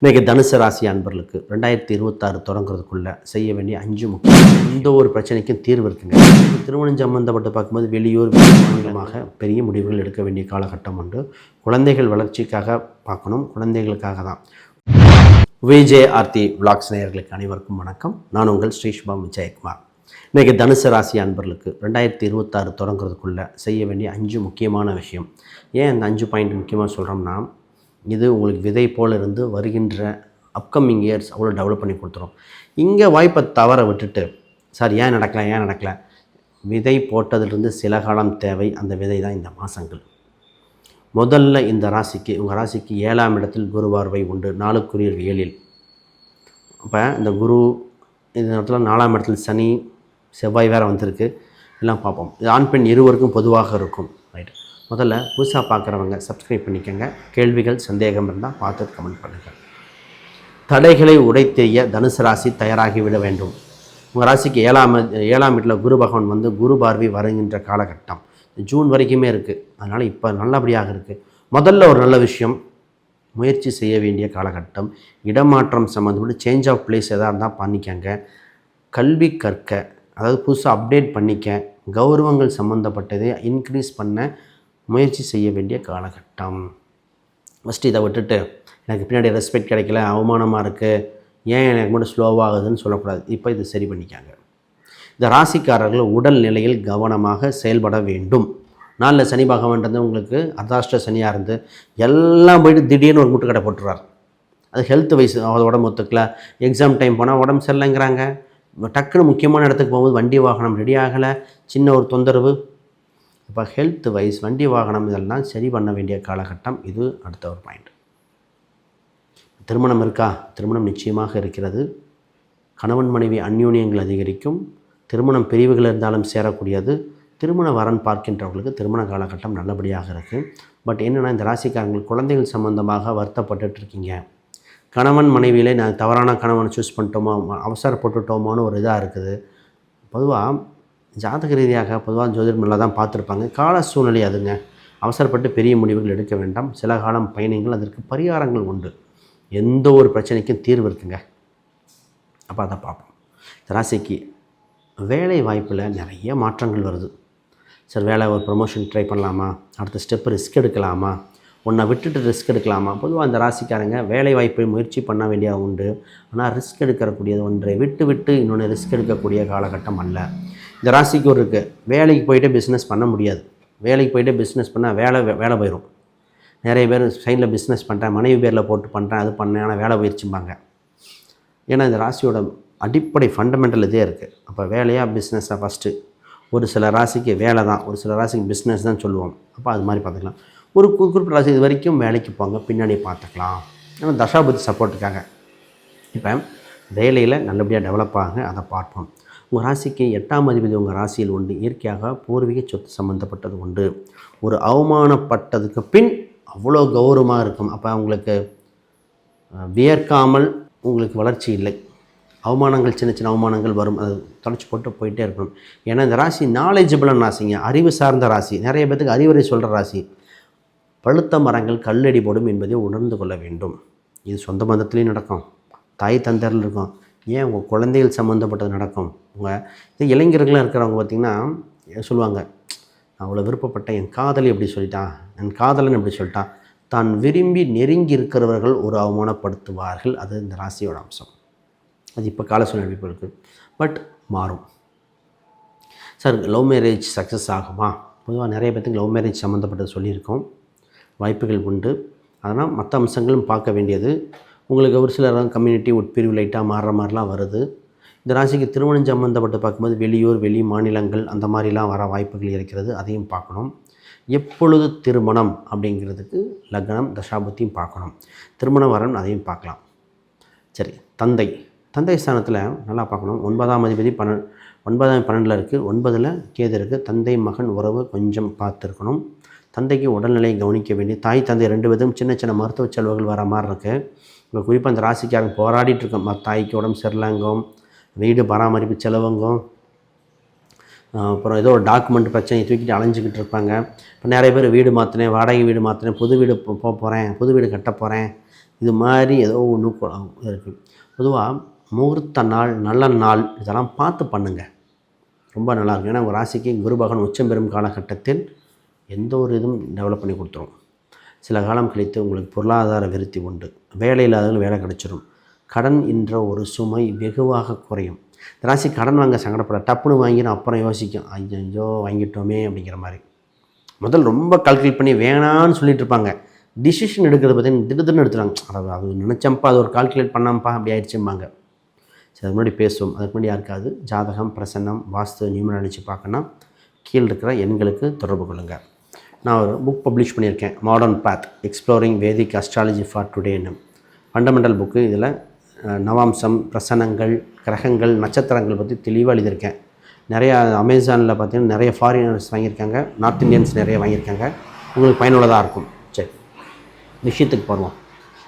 இன்றைக்கி தனுசு ராசி அன்பர்களுக்கு 2026 தொடங்குறதுக்குள்ளே செய்ய வேண்டிய 5 முக்கியம் எந்த ஒரு பிரச்சனைக்கும் தீர்வு இருக்குங்க. திருமணம் சம்பந்தப்பட்டு பார்க்கும்போது வெளியூர் மாநிலமாக பெரிய முடிவுகள் எடுக்க வேண்டிய காலகட்டம் உண்டு. குழந்தைகள் வளர்ச்சிக்காக பார்க்கணும், குழந்தைகளுக்காக தான். விஜய் ஆர்த்தி விளாக்ஸ் நேயர்களுக்கு அனைவருக்கும் வணக்கம். நான் உங்கள் ஸ்ரீஷ்பாம் விஜயகுமார். இன்றைக்கி தனுசு ராசி அன்பர்களுக்கு 2026 தொடங்குறதுக்குள்ளே செய்ய வேண்டிய 5 முக்கியமான விஷயம். ஏன் அந்த 5 பாயிண்ட் முக்கியமாக சொல்கிறோம்னா, இது உங்களுக்கு விதை போல் இருந்து வருகின்ற அப்கமிங் இயர்ஸ் அவ்வளோ டெவலப் பண்ணி கொடுத்துரும். இங்கே வாய்ப்பை தவற விட்டுட்டு சார் ஏன் நடக்கலை விதை போட்டதிலிருந்து சில காலம் தேவை. அந்த விதை தான் இந்த மாதங்கள். முதல்ல இந்த ராசிக்கு, உங்கள் ராசிக்கு 7ஆம் இடத்தில் குரு பார்வை உண்டு, 4க்குரியர் 7இல். அப்போ இந்த குரு இந்த இடத்துல 4ஆம் இடத்தில் சனி செவ்வாய் வேறு வந்திருக்கு. எல்லாம் பார்ப்போம். இது ஆண் பெண் இருவருக்கும் பொதுவாக இருக்கும். ரைட். முதல்ல புதுசாக பார்க்குறவங்க சப்ஸ்கிரைப் பண்ணிக்கோங்க. கேள்விகள் சந்தேகம் இருந்தால் பார்த்துட்டு கமெண்ட் பண்ணுங்கள். தடைகளை உடைத்தெறிய தனுசு ராசி தயாராகிவிட வேண்டும். உங்கள் ராசிக்கு ஏழாம் வீட்டில் குரு பகவான் வந்து குரு பார்வை வருகின்ற காலகட்டம் ஜூன் வரைக்குமே இருக்குது. அதனால் இப்போ நல்லபடியாக இருக்குது. முதல்ல ஒரு நல்ல விஷயம், முயற்சி செய்ய வேண்டிய காலகட்டம். இடமாற்றம் சம்மந்தப்பட்டு சேஞ்ச் ஆஃப் பிளேஸ் எதாக இருந்தால் பண்ணிக்கங்க. கல்வி கற்க, அதாவது புதுசாக அப்டேட் பண்ணிக்க, கௌரவங்கள் சம்மந்தப்பட்டதை இன்க்ரீஸ் பண்ண முயற்சி செய்ய வேண்டிய காலகட்டம். ஃபஸ்ட்டு இதை விட்டுட்டு எனக்கு பின்னாடி ரெஸ்பெக்ட் கிடைக்கல, அவமானமாக இருக்குது, ஏன் எனக்கு மட்டும் ஸ்லோவாகுதுன்னு சொல்லக்கூடாது. இப்போ இது சரி பண்ணிக்காங்க. இந்த ராசிக்காரர்கள் உடல் நிலையில் கவனமாக செயல்பட வேண்டும். நாளில் சனி பகவான் வந்து உங்களுக்கு அர்த்தாஷ்ட சனியாக இருந்து எல்லாம் போய்ட்டு திடீர்னு ஒரு முட்டுக்கடை போட்டுறார். அது ஹெல்த் வைஸ் உடம்பு ஒத்துக்கல, எக்ஸாம் டைம் போனால் உடம்பு சரியில்லைங்கிறாங்க. டக்குன்னு முக்கியமான இடத்துக்கு போகும்போது வண்டி வாகனம் ரெடி ஆகலை, சின்ன ஒரு தொந்தரவு. இப்போ ஹெல்த் வைஸ் வண்டி வாகனம் இதெல்லாம் சரி பண்ண வேண்டிய காலகட்டம். இது அடுத்த ஒரு பாயிண்ட். திருமணம் இருக்கா? திருமணம் நிச்சயமாக இருக்கிறது. கணவன் மனைவி அந்யோன்யங்கள் அதிகரிக்கும். திருமணம் பிரிவுகள் இருந்தாலும் சேரக்கூடியது. திருமண வரன் பார்க்கின்றவர்களுக்கு திருமண காலகட்டம் நல்லபடியாக இருக்குது. பட் என்னென்னா, இந்த ராசிக்காரங்கள் குழந்தைகள் சம்பந்தமாக வருத்தப்பட்டு இருக்கீங்க. கணவன் மனைவியிலே நான் தவறான கணவனை சூஸ் பண்ணிட்டோமோ, அவசரப்பட்டுட்டோமோன்னு ஒரு இதாக இருக்குது. பொதுவாக ஜாதக ரீதியாக பொதுவாக ஜோதிடம் நல்லா தான் பார்த்துருப்பாங்க. கால சூழ்நிலை அதுங்க. அவசரப்பட்டு பெரிய முடிவுகள் எடுக்க வேண்டாம். சில காலம் பயணங்கள், அதற்கு பரிகாரங்கள் உண்டு. எந்த ஒரு பிரச்சனைக்கும் தீர்வு இருக்குங்க. அப்போ அதை பார்ப்போம். ராசிக்கு வேலை வாய்ப்பில் நிறைய மாற்றங்கள் வருது. சார் வேலை ஒரு ப்ரொமோஷன் ட்ரை பண்ணலாமா, அடுத்த ஸ்டெப்பு ரிஸ்க் எடுக்கலாமா, ஒன்றை விட்டுட்டு ரிஸ்க் எடுக்கலாமா? பொதுவாக அந்த ராசிக்காரங்க வேலை வாய்ப்பை முயற்சி பண்ண வேண்டியது உண்டு. ஆனால் ரிஸ்க் எடுக்கக்கூடியது ஒன்றை விட்டு இன்னொன்று ரிஸ்க் எடுக்கக்கூடிய காலகட்டம் அல்ல. இந்த ராசிக்கு ஒரு இருக்குது, வேலைக்கு போய்ட்டு பிஸ்னஸ் பண்ண முடியாது. வேலைக்கு போய்ட்டு பிஸ்னஸ் பண்ணால் வேலை போயிடும். நிறைய பேர் சைடில் பிஸ்னஸ் பண்ணுறேன், மனைவி பேரில் போட்டு பண்ணுறேன், அது பண்ணேன், ஆனால் வேலை போயிடுச்சும்பாங்க. ஏன்னா இந்த ராசியோட அடிப்படை ஃபண்டமெண்டல் இதே இருக்குது. அப்போ வேலையாக பிஸ்னஸாக ஃபஸ்ட்டு. ஒரு சில ராசிக்கு வேலை தான், ஒரு சில ராசிக்கு பிஸ்னஸ் தான் சொல்லுவோம். அப்போ அது மாதிரி பார்த்துக்கலாம். ஒரு குறிப்பிட்ட ராசி இது வரைக்கும் வேலைக்கு போங்க, பின்னாடி பார்த்துக்கலாம். ஏன்னா தசாபுத்தி சப்போர்ட்டுக்காக. இப்போ வேலையில் நல்லபடியாக டெவலப் ஆகுங்க, அதை பார்ப்போம். உங்கள் ராசிக்கு 8ஆம் அதிபதி உங்கள் ராசியில் உண்டு. இயற்கையாக பூர்வீக சொத்து சம்மந்தப்பட்டது உண்டு. ஒரு அவமானப்பட்டதுக்கு பின் அவ்வளோ கௌரவமாக இருக்கும். அப்போ உங்களுக்கு வியர்க்காமல் உங்களுக்கு வளர்ச்சி இல்லை. அவமானங்கள், சின்ன சின்ன அவமானங்கள் வரும். அது தொலைச்சி போட்டு போயிட்டே இருக்கணும். ஏன்னா இந்த ராசி நாலேஜபிளான ராசிங்க, அறிவு சார்ந்த ராசி. நிறைய பேத்துக்கு அறிவுரை சொல்கிற ராசி. பழுத்த மரங்கள் கல்லடி போடும் என்பதை உணர்ந்து கொள்ள வேண்டும். இது சொந்த பந்தத்துலேயும் நடக்கும், தாய் தந்தையில் இருக்கும், ஏன் உங்கள் குழந்தைகள் சம்மந்தப்பட்டது நடக்கும். உங்கள் இது இளைஞர்களாக இருக்கிறவங்க பார்த்திங்கன்னா சொல்லுவாங்க, நான் அவ்வளோ விருப்பப்பட்ட என் காதலி எப்படி சொல்லிட்டான், என் காதலன் எப்படி சொல்லிட்டான். தான் விரும்பி நெருங்கி இருக்கிறவர்கள் ஒரு அவமானப்படுத்துவார்கள். அது இந்த ராசியோட அம்சம். அது இப்போ கால சூழ்நிலை இருக்குது. பட் மாறும். சார் லவ் மேரேஜ் சக்ஸஸ் ஆகுமா? பொதுவாக நிறைய பேத்துக்கு லவ் மேரேஜ் சம்மந்தப்பட்டது சொல்லியிருக்கோம். வாய்ப்புகள் உண்டு. அதனால் மற்ற அம்சங்களும் பார்க்க வேண்டியது. உங்களுக்கு ஒரு சிலர் கம்யூனிட்டி உட்பிரிவு லைட்டாக மாறுற மாதிரிலாம் வருது. இந்த ராசிக்கு திருமணம் சம்மந்தப்பட்டு பார்க்கும்போது வெளியூர் வெளி மாநிலங்கள் அந்த மாதிரிலாம் வர வாய்ப்புகள் இருக்கிறது. அதையும் பார்க்கணும். எப்பொழுது திருமணம் அப்படிங்கிறதுக்கு லக்னம் தசாபுத்தியும் பார்க்கணும். திருமணம் வரணும், அதையும் பார்க்கலாம். சரி, தந்தை ஸ்தானத்தில் நல்லா பார்க்கணும். 9ஆம் அதிபதி 12 இருக்குது. 9ல் கேது இருக்குது. தந்தை மகன் உறவு கொஞ்சம் பார்த்துருக்கணும். தந்தைக்கு உடல்நிலையை கவனிக்க வேண்டிய, தாய் தந்தை 2 பேரும் சின்ன சின்ன மருத்துவ செலவுகள் வர மாதிரி இருக்குது. இப்போ குறிப்பாக அந்த ராசிக்காரங்க போராடிட்டுருக்கோம். தாய்க்கு உடம்பு சரியில்லைங்கும், வீடு பராமரிப்பு செலவுங்கும், அப்புறம் ஏதோ ஒரு டாக்குமெண்ட் பிரச்சனையை தூக்கிட்டு அலைஞ்சிக்கிட்டு இருப்பாங்க. இப்போ நிறைய பேர் வீடு மாற்றினேன், வாடகை வீடு மாற்றினேன், புது வீடு போகிறேன், புது வீடு கட்ட போகிறேன், இது மாதிரி ஏதோ ஒன்று இருக்குது. பொதுவாக முகூர்த்த நாள், நல்ல நாள் இதெல்லாம் பார்த்து பண்ணுங்கள், ரொம்ப நல்லாயிருக்கும். ஏன்னா உங்கள் ராசிக்கு குரு பகவான் உச்சம் பெறும் காலகட்டத்தில் எந்த ஒரு இதுவும் டெவலப் பண்ணி கொடுத்துரும். சில காலம் கழித்து உங்களுக்கு பொருளாதார விருத்தி உண்டு, வேலை இல்லாதவர்கள் வேலை கிடச்சிடும், கடன் என்ற ஒரு சுமை வெகுவாக குறையும். இந்த ராசி கடன் வாங்க சங்கடப்பட, டப்புன்னு வாங்கிடும், அப்புறம் யோசிக்கும், ஐயோ வாங்கிட்டோமே அப்படிங்கிற மாதிரி. முதல் ரொம்ப கால்குலேட் பண்ணி வேணான்னு சொல்லிட்டு இருப்பாங்க, டிசிஷன் எடுக்கிறது பார்த்தீங்கன்னா திடீர்னு எடுத்துறாங்க. அது நினச்சப்பா, அது ஒரு கால்குலேட் பண்ணாமப்பா அப்படி ஆயிடுச்சும்பாங்க. சரி, அதுக்கு முன்னாடி பேசுவோம். அதுக்கு முன்னாடி யாருக்காவது ஜாதகம், பிரசன்னம், வாஸ்து, நியூமராலஜி பார்க்கணும், கீழே இருக்கிற எண்களுக்கு தொடர்பு கொள்ளுங்கள். நான் ஒரு புக் பப்ளிஷ் பண்ணியிருக்கேன், modern path exploring Vedic astrology for டுடேன்னு. Fundamental book. இதில் நவாம்சம், பிரசனங்கள், கிரகங்கள், நட்சத்திரங்கள் பற்றி தெளிவாக எழுதியிருக்கேன். நிறையா அமேசானில் பார்த்திங்கன்னா நிறைய ஃபாரினர்ஸ் வாங்கியிருக்காங்க, நார்த் இந்தியன்ஸ் நிறைய வாங்கியிருக்காங்க. உங்களுக்கு பயனுள்ளதாக இருக்கும். சரி, விஷயத்துக்கு போடுவோம்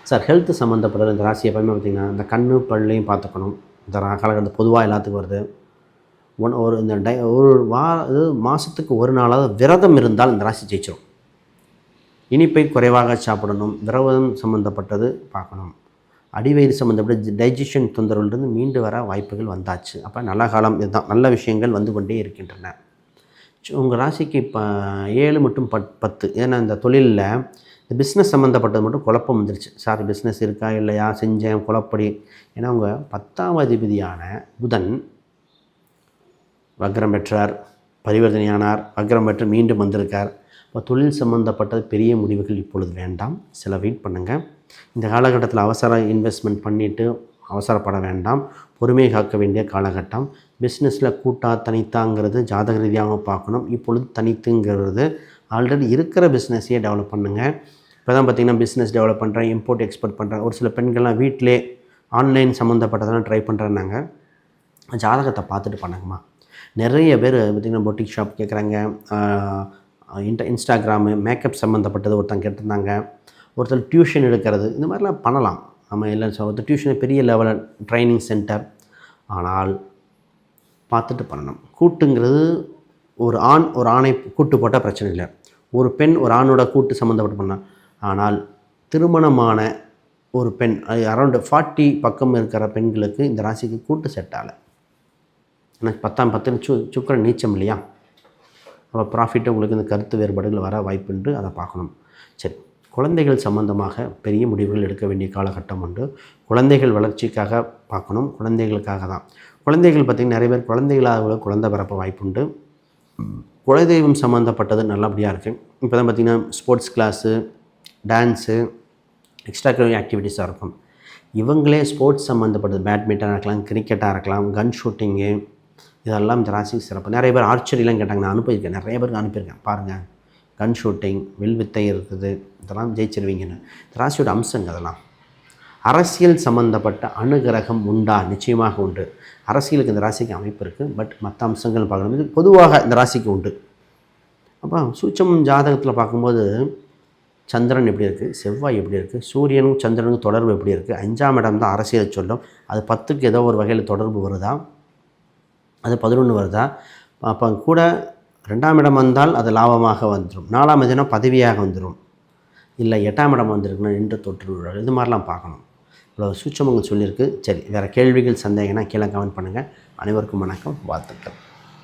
சார். ஹெல்த்து சம்மந்தப்பட்ட இந்த ராசி எப்போயுமே பார்த்திங்கன்னா இந்த கண்ணு பல்லையும் பார்த்துக்கணும். இந்த காலகட்டத்தில் பொதுவாக எல்லாத்துக்கும் வருது. ஒரு மாதத்துக்கு ஒரு நாளாவது விரதம் இருந்தால் இந்த ராசி ஜெயிச்சிடும். இனிப்பை குறைவாக சாப்பிடணும், விரதம் சம்மந்தப்பட்டது பார்க்கணும். அடிவயிறு சம்மந்தப்பட்ட டைஜஷன் தொந்தரவுலேருந்து மீண்டு வர வாய்ப்புகள் வந்தாச்சு. அப்போ நல்ல காலம் இதுதான், நல்ல விஷயங்கள் வந்து கொண்டே இருக்கின்றன. உங்கள் ராசிக்கு இப்போ 7 மற்றும் 10, ஏன்னா இந்த தொழிலில் இந்த பிஸ்னஸ் சம்மந்தப்பட்டது மட்டும் குழப்பம் வந்துருச்சு. சார் பிஸ்னஸ் இருக்கா இல்லையா, செஞ்சேன் குழப்படி. ஏன்னா உங்கள் 10ஆம் அதிபதியான புதன் வக்ரம் பெற்றார், பரிவர்த்தனையானார், வக்ரம் பெற்று மீண்டும் வந்திருக்கார். இப்போ தொழில் சம்மந்தப்பட்ட பெரிய முடிவுகள் இப்பொழுது வேண்டாம், சில வெயிட் பண்ணுங்கள். இந்த காலகட்டத்தில் அவசர இன்வெஸ்ட்மெண்ட் பண்ணிவிட்டு அவசரப்பட வேண்டாம், பொறுமையை காக்க வேண்டிய காலகட்டம். பிஸ்னஸில் கூட்டா தனித்தாங்கிறது ஜாதக ரீதியாக பார்க்கணும். இப்பொழுது தனித்துங்கிறது ஆல்ரெடி இருக்கிற பிஸ்னஸையே டெவலப் பண்ணுங்கள். இப்போ தான் பார்த்திங்கன்னா பிஸ்னஸ் டெவலப் பண்ணுறேன், இம்போர்ட் எக்ஸ்போர்ட் பண்ணுறேன். ஒரு சில பெண்கள்லாம் வீட்டிலே ஆன்லைன் சம்மந்தப்பட்டதெல்லாம் ட்ரை பண்ணுறேன்னாங்க. ஜாதகத்தை பார்த்துட்டு பண்ணுங்கம்மா. நிறைய பேர் பார்த்திங்கன்னா பொட்டிக் ஷாப் கேட்குறாங்க, இன்ஸ்டாகிராமு, மேக்கப் சம்மந்தப்பட்டது ஒருத்தங்க கேட்டிருந்தாங்க, ஒருத்தர் டியூஷன் எடுக்கிறது, இந்த மாதிரிலாம் பண்ணலாம். நம்ம இல்லை ஒருத்தர் டியூஷனை பெரிய லெவலில் ட்ரைனிங் சென்டர். ஆனால் பார்த்துட்டு பண்ணணும். கூட்டுங்கிறது ஒரு ஆண் ஒரு ஆணை கூட்டு போட்டால் பிரச்சனை இல்லை, ஒரு பெண் ஒரு ஆணோட கூட்டு சம்மந்தப்பட்டு பண்ணால். ஆனால் திருமணமான ஒரு பெண் அரௌண்டு 40 பக்கம் இருக்கிற பெண்களுக்கு இந்த ராசிக்கு கூட்டு செட் ஆகலை. எனக்கு 10ஆம் 10 சுக்கிரன் நீச்சம் இல்லையா, அப்போ ப்ராஃபிட்டு உங்களுக்கு இந்த கருத்து வேறுபாடுகள் வர வாய்ப்புண்டு, அதை பார்க்கணும். சரி, குழந்தைகள் சம்பந்தமாக பெரிய முடிவுகள் எடுக்க வேண்டிய காலகட்டம் உண்டு. குழந்தைகள் வளர்ச்சிக்காக பார்க்கணும், குழந்தைகளுக்காக தான். குழந்தைகள் பார்த்திங்கன்னா நிறைய பேர் குழந்தைகளாக குழந்தை பிறப்ப வாய்ப்புண்டு. குலதெய்வம் சம்மந்தப்பட்டது நல்லபடியாக இருக்குது. இப்போ தான் பார்த்திங்கன்னா sports class, dance, extra curricular ஆக்டிவிட்டீஸாக இருக்கும். இவங்களே ஸ்போர்ட்ஸ் சம்மந்தப்பட்டது பேட்மிண்டனாக இருக்கலாம், கிரிக்கெட்டாக இருக்கலாம், கன் ஷூட்டிங்கு, இதெல்லாம் இந்த ராசிக்கு சிறப்பு. நிறைய பேர் ஆர்ச்சரிலாம் கேட்டாங்க, நான் அனுப்பியிருக்கேன், நிறைய பேருக்கு அனுப்பியிருக்கேன். பாருங்கள், கன் ஷூட்டிங், வில் வித்தை இருக்குது, இதெல்லாம் ஜெயிச்சிருவீங்கன்னு. இந்த ராசியோட அம்சங்க அதெல்லாம். அரசியல் சம்மந்தப்பட்ட அனுகிரகம் உண்டா? நிச்சயமாக உண்டு. அரசியலுக்கு இந்த ராசிக்கு அமைப்பு இருக்குது, பட் மற்ற அம்சங்கள் பார்க்கணும், இது பொதுவாக இந்த ராசிக்கு உண்டு. அப்போ சூட்சம் ஜாதகத்தில் பார்க்கும்போது சந்திரன் எப்படி இருக்குது, செவ்வாய் எப்படி இருக்குது, சூரியனும் சந்திரனுக்கும் தொடர்பு எப்படி இருக்குது, 5ஆம் இடம் தான் அரசியலை சொல்லும். அது 10க்கு ஏதோ ஒரு வகையில் தொடர்பு வருதா, அது 11 வருதா. அப்போ கூட 2ஆம் இடம் வந்தால் அது லாபமாக வந்துடும், 4ஆம் இடம்னா பதவியாக வந்துடும், இல்லை 8ஆம் இடம் வந்திருக்குன்னா நின்று தொற்று விழாது. இது மாதிரிலாம் பார்க்கணும். இவ்வளோ சூட்சமங்கள் சொல்லியிருக்கு. சரி, வேறு கேள்விகள் சந்தேகம்னா கீழே கமெண்ட் பண்ணுங்கள். அனைவருக்கும் வணக்கம், வாழ்த்துக்கள்.